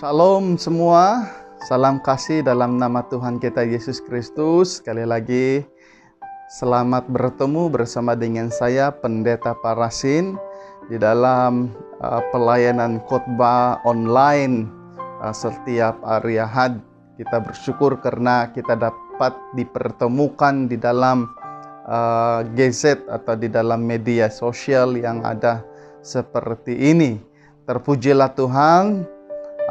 Shalom semua, salam kasih dalam nama Tuhan kita Yesus Kristus. Sekali lagi, selamat bertemu bersama dengan saya, Pendeta Parasin, di dalam pelayanan khotbah online setiap hari Ahad. Kita bersyukur karena kita dapat dipertemukan di dalam gadget atau di dalam media sosial yang ada seperti ini. Terpujilah Tuhan,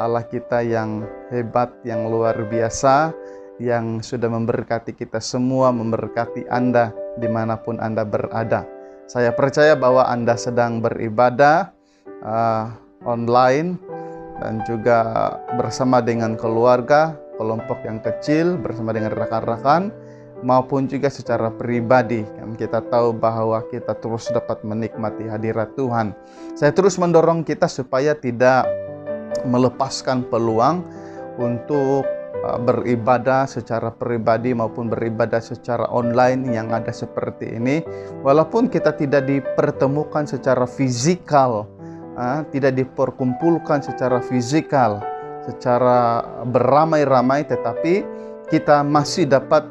Allah kita yang hebat, yang luar biasa, yang sudah memberkati kita semua, memberkati Anda dimanapun Anda berada. Saya percaya bahwa Anda sedang beribadah online dan juga bersama dengan keluarga, kelompok yang kecil, bersama dengan rekan-rekan, maupun juga secara pribadi. Kita tahu bahwa kita terus dapat menikmati hadirat Tuhan. Saya terus mendorong kita supaya tidak melepaskan peluang untuk beribadah secara pribadi maupun beribadah secara online yang ada seperti ini. Walaupun kita tidak dipertemukan secara fisikal, tidak diperkumpulkan secara fisikal, secara beramai-ramai, tetapi kita masih dapat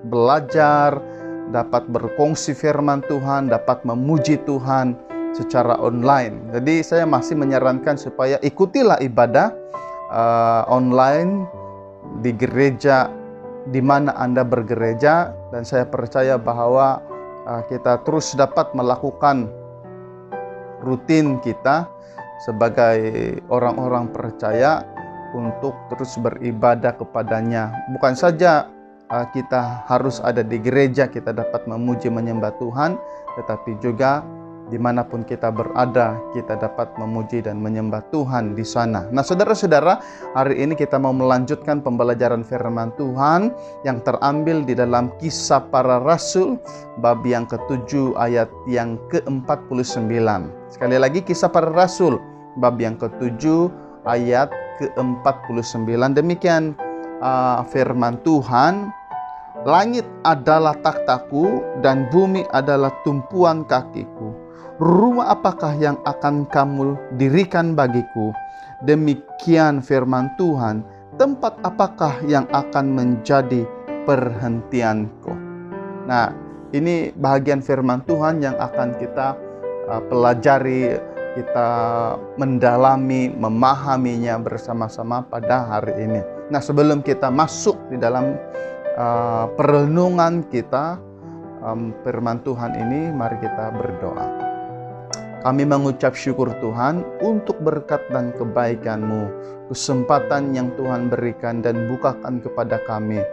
belajar, dapat berkongsi firman Tuhan, dapat memuji Tuhan secara online. Jadi saya masih menyarankan supaya ikutilah ibadah online di gereja di mana Anda bergereja, dan saya percaya bahwa kita terus dapat melakukan rutin kita sebagai orang-orang percaya untuk terus beribadah kepadanya. Bukan saja kita harus ada di gereja, kita dapat memuji menyembah Tuhan, tetapi juga dimanapun kita berada, kita dapat memuji dan menyembah Tuhan di sana. Nah, saudara-saudara, hari ini kita mau melanjutkan pembelajaran firman Tuhan yang terambil di dalam Kisah Para Rasul, bab yang ke-7 ayat yang ke-49. Sekali lagi, Kisah Para Rasul, bab yang ke-7 ayat ke-49. Demikian firman Tuhan. Langit adalah takhtaku dan bumi adalah tumpuan kakiku. Rumah apakah yang akan kamu dirikan bagiku? Demikian firman Tuhan. Tempat apakah yang akan menjadi perhentianku? Nah, ini bahagian firman Tuhan yang akan kita pelajari, kita mendalami, memahaminya bersama-sama pada hari ini. Nah, sebelum kita masuk di dalam perenungan kita firman Tuhan ini, mari kita berdoa. Kami mengucap syukur Tuhan untuk berkat dan kebaikan-Mu, kesempatan yang Tuhan berikan dan bukakan kepada kami.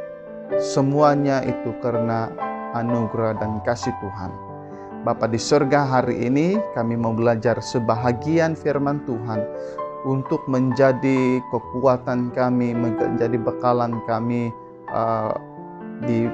Semuanya itu karena anugerah dan kasih Tuhan. Bapa di surga, hari ini kami mau belajar sebahagian firman Tuhan untuk menjadi kekuatan kami, menjadi bekalan kami di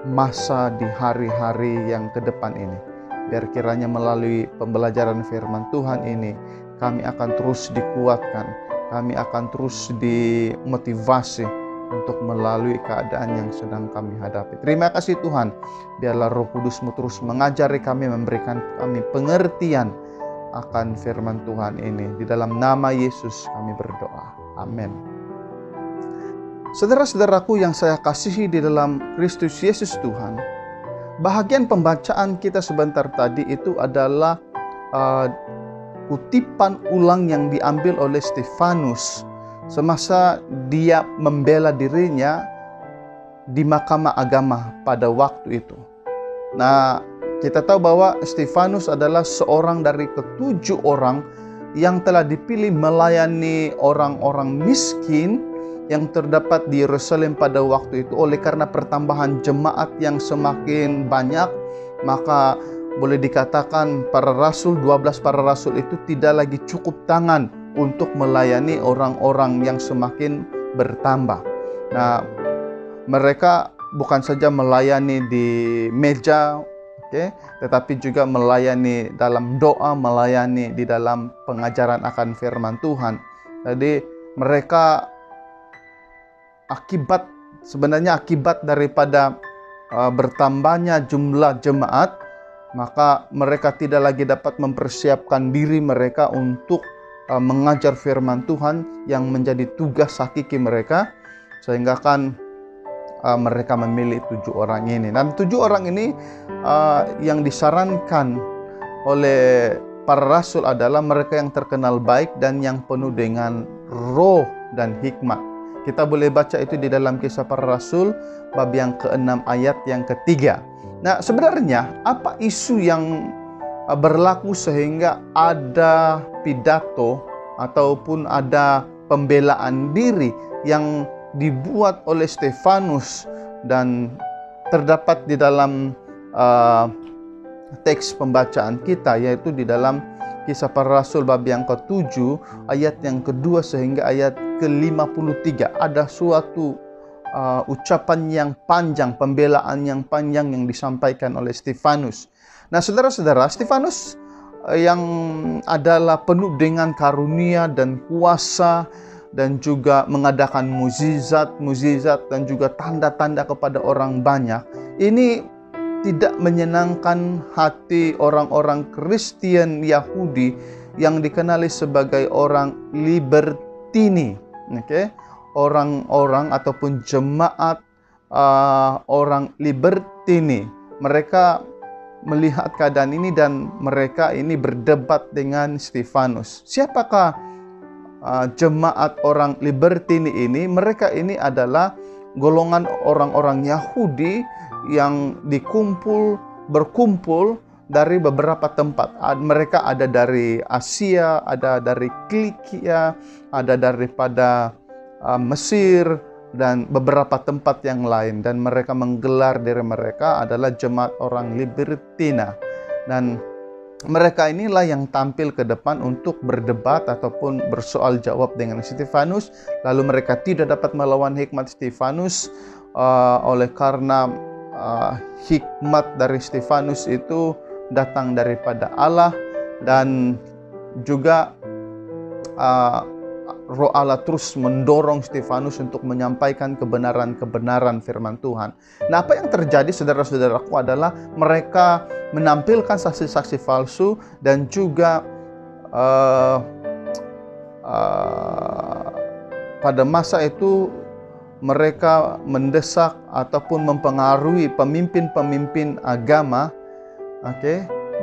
masa, di hari-hari yang ke depan ini. Biar kiranya melalui pembelajaran firman Tuhan ini, kami akan terus dikuatkan, kami akan terus dimotivasi untuk melalui keadaan yang sedang kami hadapi. Terima kasih Tuhan, biarlah Roh Kudus-Mu terus mengajari kami, memberikan kami pengertian akan firman Tuhan ini. Di dalam nama Yesus kami berdoa. Amin. Saudara-saudaraku yang saya kasihi di dalam Kristus Yesus Tuhan, bahagian pembacaan kita sebentar tadi itu adalah kutipan ulang yang diambil oleh Stefanus semasa dia membela dirinya di mahkamah agama pada waktu itu. Nah, kita tahu bahwa Stefanus adalah seorang dari ke-7 orang yang telah dipilih melayani orang-orang miskin yang terdapat di Yerusalem pada waktu itu. Oleh karena pertambahan jemaat yang semakin banyak, maka boleh dikatakan para rasul, 12 para rasul itu tidak lagi cukup tangan untuk melayani orang-orang yang semakin bertambah. Nah, mereka bukan saja melayani di meja, tetapi juga melayani dalam doa, melayani di dalam pengajaran akan firman Tuhan. Jadi mereka akibat daripada bertambahnya jumlah jemaat, maka mereka tidak lagi dapat mempersiapkan diri mereka untuk mengajar firman Tuhan yang menjadi tugas hakiki mereka, sehingga kan mereka memilih 7 orang ini. Dan 7 orang ini yang disarankan oleh para rasul adalah mereka yang terkenal baik dan yang penuh dengan roh dan hikmat. Kita boleh baca itu di dalam Kisah Para Rasul bab yang ke-6 ayat yang ke-3. Nah, sebenarnya apa isu yang berlaku sehingga ada pidato ataupun ada pembelaan diri yang dibuat oleh Stefanus dan terdapat di dalam teks pembacaan kita, yaitu di dalam Kisah Para Rasul bab yang ke-7 ayat yang kedua sehingga ayat ke-53. Ada suatu ucapan yang panjang, pembelaan yang panjang yang disampaikan oleh Stefanus. Nah, saudara-saudara, Stefanus yang adalah penuh dengan karunia dan kuasa dan juga mengadakan mukjizat dan juga tanda-tanda kepada orang banyak, ini tidak menyenangkan hati orang-orang Kristen Yahudi yang dikenali sebagai orang libertini, orang-orang ataupun jemaat orang libertini. Mereka melihat keadaan ini dan mereka ini berdebat dengan Stefanus. Siapakah jemaat orang libertini ini? Mereka ini adalah golongan orang-orang Yahudi yang berkumpul dari beberapa tempat. Mereka ada dari Asia, ada dari Kilikia, ada daripada Mesir, dan beberapa tempat yang lain. Dan mereka menggelar diri mereka adalah jemaat orang Libertina. Dan mereka inilah yang tampil ke depan untuk berdebat ataupun bersoal jawab dengan Stefanus. Lalu mereka tidak dapat melawan hikmat Stefanus oleh karena hikmat dari Stefanus itu datang daripada Allah, dan juga Roh Allah terus mendorong Stefanus untuk menyampaikan kebenaran-kebenaran firman Tuhan. Nah, apa yang terjadi, saudara-saudaraku, adalah mereka menampilkan saksi-saksi palsu dan juga pada masa itu mereka mendesak ataupun mempengaruhi pemimpin-pemimpin agama,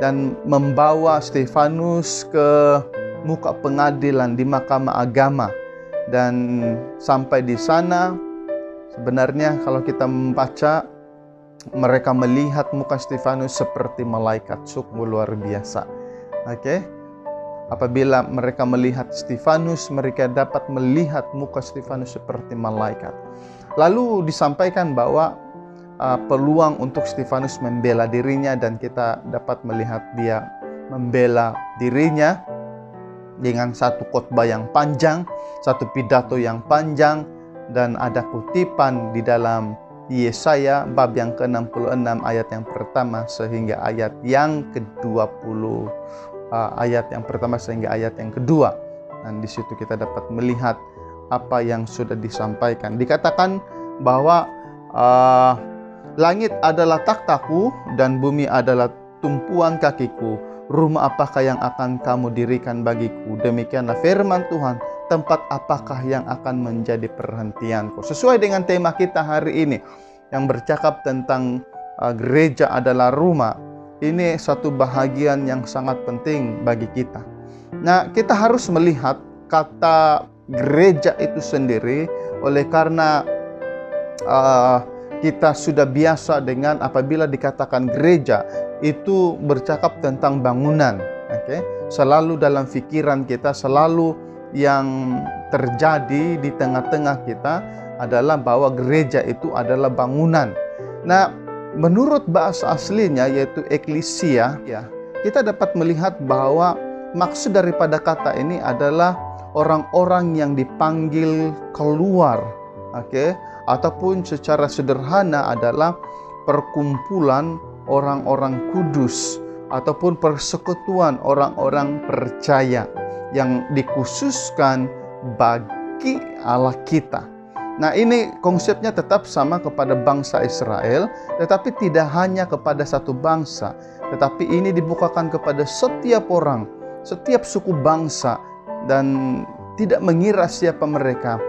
dan membawa Stefanus ke muka pengadilan di Mahkamah Agama. Dan sampai di sana, sebenarnya kalau kita membaca, mereka melihat muka Stefanus seperti malaikat, sungguh luar biasa. Apabila mereka melihat Stefanus, mereka dapat melihat muka Stefanus seperti malaikat. Lalu disampaikan bahwa peluang untuk Stefanus membela dirinya, dan kita dapat melihat dia membela dirinya dengan satu khotbah yang panjang, satu pidato yang panjang, dan ada kutipan di dalam Yesaya bab yang ke-66 ayat yang pertama sehingga ayat yang ke-20. Ayat yang pertama sehingga ayat yang kedua. Dan di situ kita dapat melihat apa yang sudah disampaikan. Dikatakan bahwa langit adalah takhtaku dan bumi adalah tumpuan kakiku. Rumah apakah yang akan kamu dirikan bagiku? Demikianlah firman Tuhan. Tempat apakah yang akan menjadi perhentianku? Sesuai dengan tema kita hari ini yang bercakap tentang gereja adalah rumah. Ini satu bahagian yang sangat penting bagi kita. Nah, kita harus melihat kata gereja itu sendiri, oleh karena kita sudah biasa dengan apabila dikatakan gereja itu bercakap tentang bangunan. Selalu dalam pikiran kita, selalu yang terjadi di tengah-tengah kita adalah bahwa gereja itu adalah bangunan. Nah, menurut bahasa aslinya yaitu eklesia, kita dapat melihat bahwa maksud daripada kata ini adalah orang-orang yang dipanggil keluar, ataupun secara sederhana adalah perkumpulan orang-orang kudus ataupun persekutuan orang-orang percaya yang dikhususkan bagi Allah kita. Nah, ini konsepnya tetap sama kepada bangsa Israel, tetapi tidak hanya kepada satu bangsa, tetapi ini dibukakan kepada setiap orang, setiap suku bangsa dan tidak mengira siapa mereka.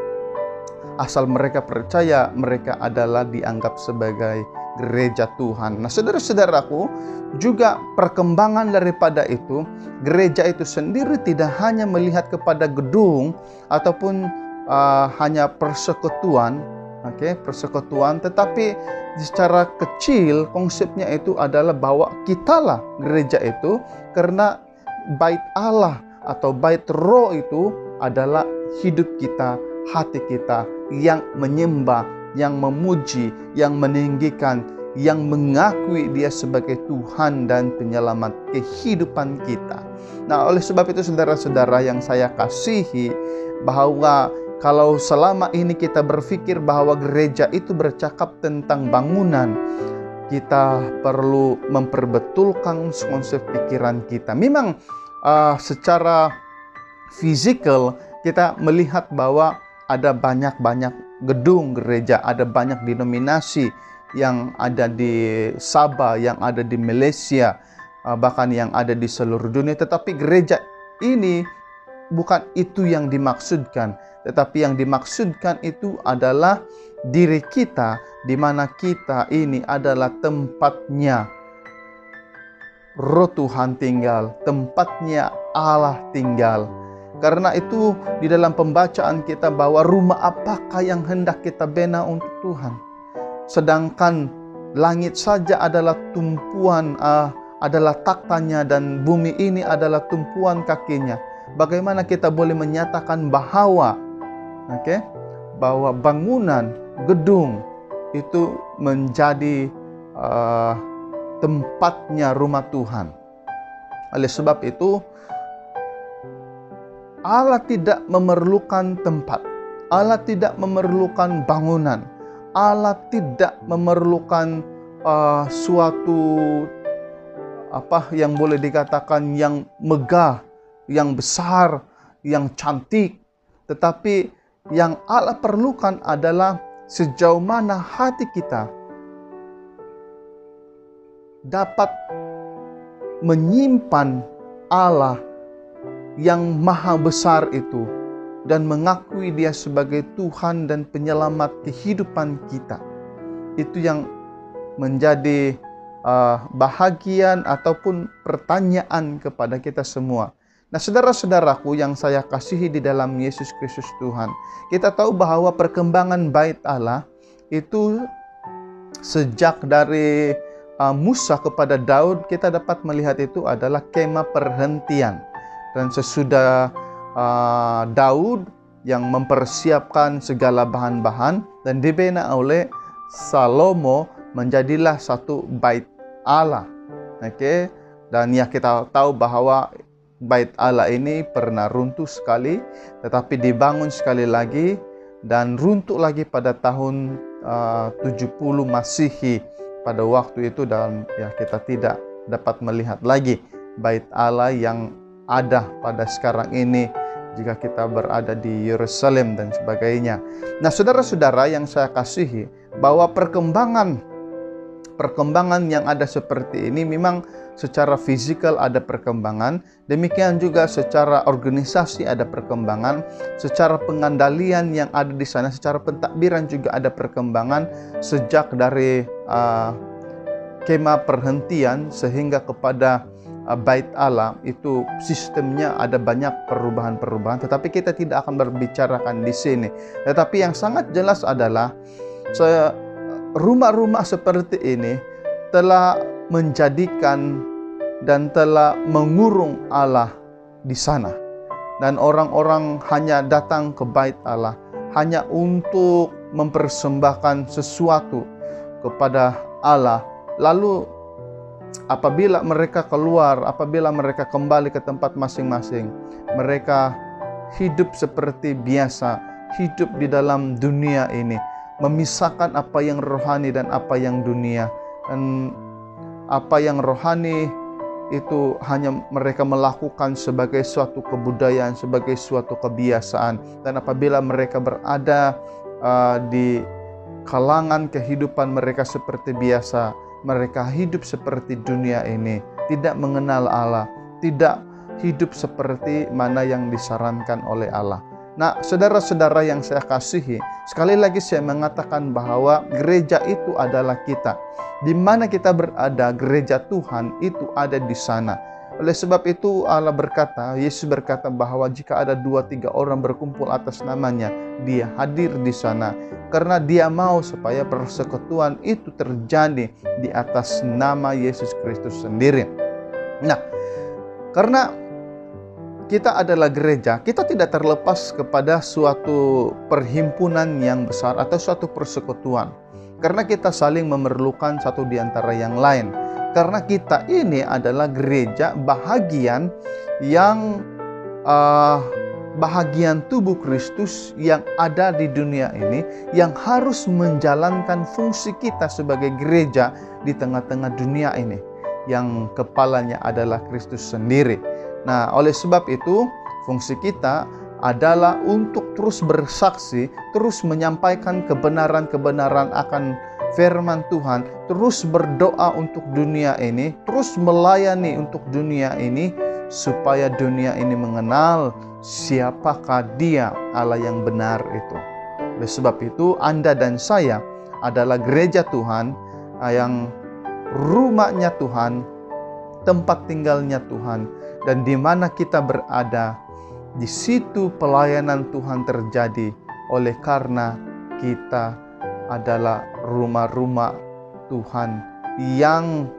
Asal mereka percaya mereka adalah dianggap sebagai gereja Tuhan. Nah, saudara-saudaraku, juga perkembangan daripada itu, gereja itu sendiri tidak hanya melihat kepada gedung ataupun hanya persekutuan, persekutuan, tetapi secara kecil konsepnya itu adalah bahwa kitalah gereja itu, karena bait Allah atau bait roh itu adalah hidup kita, hati kita yang menyembah, yang memuji, yang meninggikan, yang mengakui Dia sebagai Tuhan dan penyelamat kehidupan kita. Nah, oleh sebab itu saudara-saudara yang saya kasihi, bahwa kalau selama ini kita berpikir bahwa gereja itu bercakap tentang bangunan, kita perlu memperbetulkan konsep pikiran kita. Memang secara fisikal kita melihat bahwa ada banyak-banyak gedung gereja, ada banyak denominasi yang ada di Sabah, yang ada di Malaysia, bahkan yang ada di seluruh dunia. Tetapi gereja ini bukan itu yang dimaksudkan, tetapi yang dimaksudkan itu adalah diri kita, di mana kita ini adalah tempatnya Roh Tuhan tinggal, tempatnya Allah tinggal. Karena itu di dalam pembacaan kita bahwa rumah apakah yang hendak kita bina untuk Tuhan? Sedangkan langit saja adalah tumpuan, adalah taktanya, dan bumi ini adalah tumpuan kakinya. Bagaimana kita boleh menyatakan bahwa bangunan, gedung itu menjadi tempatnya rumah Tuhan? Oleh sebab itu, Allah tidak memerlukan tempat, Allah tidak memerlukan bangunan, Allah tidak memerlukan suatu yang boleh dikatakan yang megah, yang besar, yang cantik. Tetapi yang Allah perlukan adalah sejauh mana hati kita dapat menyimpan Allah yang maha besar itu dan mengakui Dia sebagai Tuhan dan penyelamat kehidupan kita. Itu yang menjadi bahagian ataupun pertanyaan kepada kita semua. Nah, saudara-saudaraku yang saya kasihi di dalam Yesus Kristus Tuhan, kita tahu bahwa perkembangan bait Allah itu sejak dari Musa kepada Daud, kita dapat melihat itu adalah kemah perhentian. Dan sesudah Daud yang mempersiapkan segala bahan-bahan dan dibina oleh Salomo, menjadilah satu bait Allah. Dan ya, kita tahu bahwa bait Allah ini pernah runtuh sekali, tetapi dibangun sekali lagi dan runtuh lagi pada tahun 70 Masehi pada waktu itu. Dan ya, kita tidak dapat melihat lagi bait Allah yang ada pada sekarang ini jika kita berada di Yerusalem dan sebagainya. Nah, saudara-saudara yang saya kasihi, bahwa perkembangan yang ada seperti ini memang secara fisikal ada perkembangan, demikian juga secara organisasi ada perkembangan, secara pengandalian yang ada di sana, secara pentadbiran juga ada perkembangan sejak dari kemah perhentian sehingga kepada bait Allah. Itu sistemnya ada banyak perubahan-perubahan, tetapi kita tidak akan berbicarakan di sini. Tetapi yang sangat jelas adalah rumah-rumah seperti ini telah menjadikan dan telah mengurung Allah di sana. Dan orang-orang hanya datang ke bait Allah hanya untuk mempersembahkan sesuatu kepada Allah. Lalu apabila mereka keluar, apabila mereka kembali ke tempat masing-masing, mereka hidup seperti biasa, hidup di dalam dunia ini, memisahkan apa yang rohani dan apa yang dunia. Dan apa yang rohani itu hanya mereka melakukan sebagai suatu kebudayaan, sebagai suatu kebiasaan. Dan apabila mereka berada di kalangan kehidupan mereka seperti biasa, mereka hidup seperti dunia ini, tidak mengenal Allah, tidak hidup seperti mana yang disarankan oleh Allah. Nah, saudara-saudara yang saya kasihi, sekali lagi saya mengatakan bahwa gereja itu adalah kita. Di mana kita berada, gereja Tuhan itu ada di sana. Oleh sebab itu Allah berkata, Yesus berkata bahwa jika ada 2-3 orang berkumpul atas namanya, Dia hadir di sana. Karena Dia mau supaya persekutuan itu terjadi di atas nama Yesus Kristus sendiri. Nah, karena kita adalah gereja, kita tidak terlepas kepada suatu perhimpunan yang besar atau suatu persekutuan. Karena kita saling memerlukan satu di antara yang lain. Karena kita ini adalah gereja bahagian yang bahagian tubuh Kristus yang ada di dunia ini, yang harus menjalankan fungsi kita sebagai gereja di tengah-tengah dunia ini, yang kepalanya adalah Kristus sendiri. Nah, oleh sebab itu, fungsi kita adalah untuk terus bersaksi, terus menyampaikan kebenaran-kebenaran akan firman Tuhan, terus berdoa untuk dunia ini, terus melayani untuk dunia ini, supaya dunia ini mengenal siapakah Dia, Allah yang benar itu. Oleh sebab itu, Anda dan saya adalah gereja Tuhan, yang rumahnya Tuhan, tempat tinggalnya Tuhan, dan di mana kita berada, di situ pelayanan Tuhan terjadi, oleh karena kita adalah rumah-rumah Tuhan yang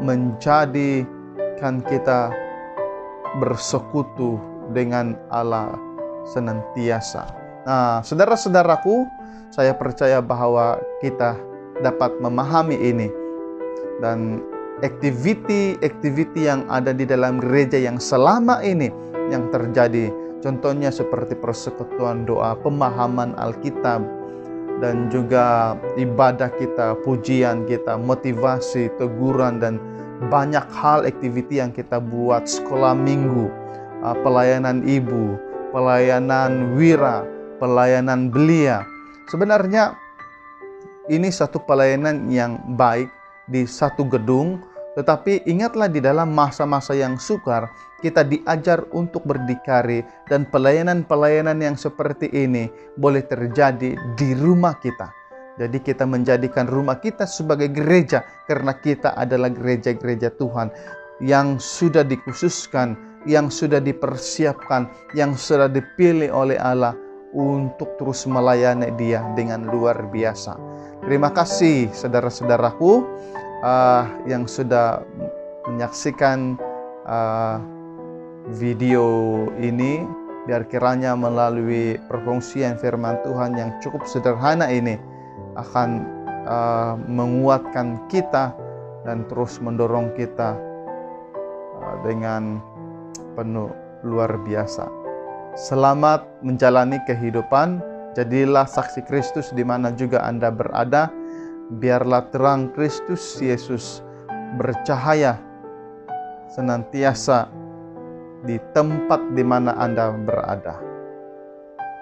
menjadikan kita bersekutu dengan Allah senantiasa. Nah, saudara-saudaraku, saya percaya bahwa kita dapat memahami ini, dan aktiviti-aktiviti yang ada di dalam gereja yang selama ini yang terjadi, contohnya seperti persekutuan doa, pemahaman Alkitab, dan juga ibadah kita, pujian kita, motivasi, teguran, dan banyak hal aktiviti yang kita buat, sekolah minggu, pelayanan ibu, pelayanan wira, pelayanan belia. Sebenarnya ini satu pelayanan yang baik di satu gedung, tetapi ingatlah di dalam masa-masa yang sukar, kita diajar untuk berdikari, dan pelayanan-pelayanan yang seperti ini boleh terjadi di rumah kita. Jadi kita menjadikan rumah kita sebagai gereja, karena kita adalah gereja-gereja Tuhan yang sudah dikhususkan, yang sudah dipersiapkan, yang sudah dipilih oleh Allah untuk terus melayani Dia dengan luar biasa. Terima kasih saudara-saudaraku yang sudah menyaksikan video ini. Biar kiranya melalui perkongsian firman Tuhan yang cukup sederhana ini akan menguatkan kita dan terus mendorong kita dengan penuh luar biasa. Selamat menjalani kehidupan. Jadilah saksi Kristus di mana juga Anda berada. Biarlah terang Kristus Yesus bercahaya senantiasa di tempat di mana Anda berada.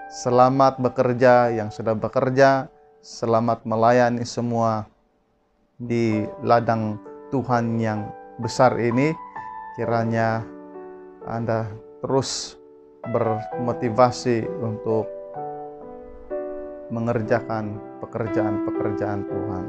Selamat bekerja yang sudah bekerja. Selamat melayani semua di ladang Tuhan yang besar ini. Kiranya Anda terus bermotivasi untuk mengerjakan pekerjaan-pekerjaan Tuhan.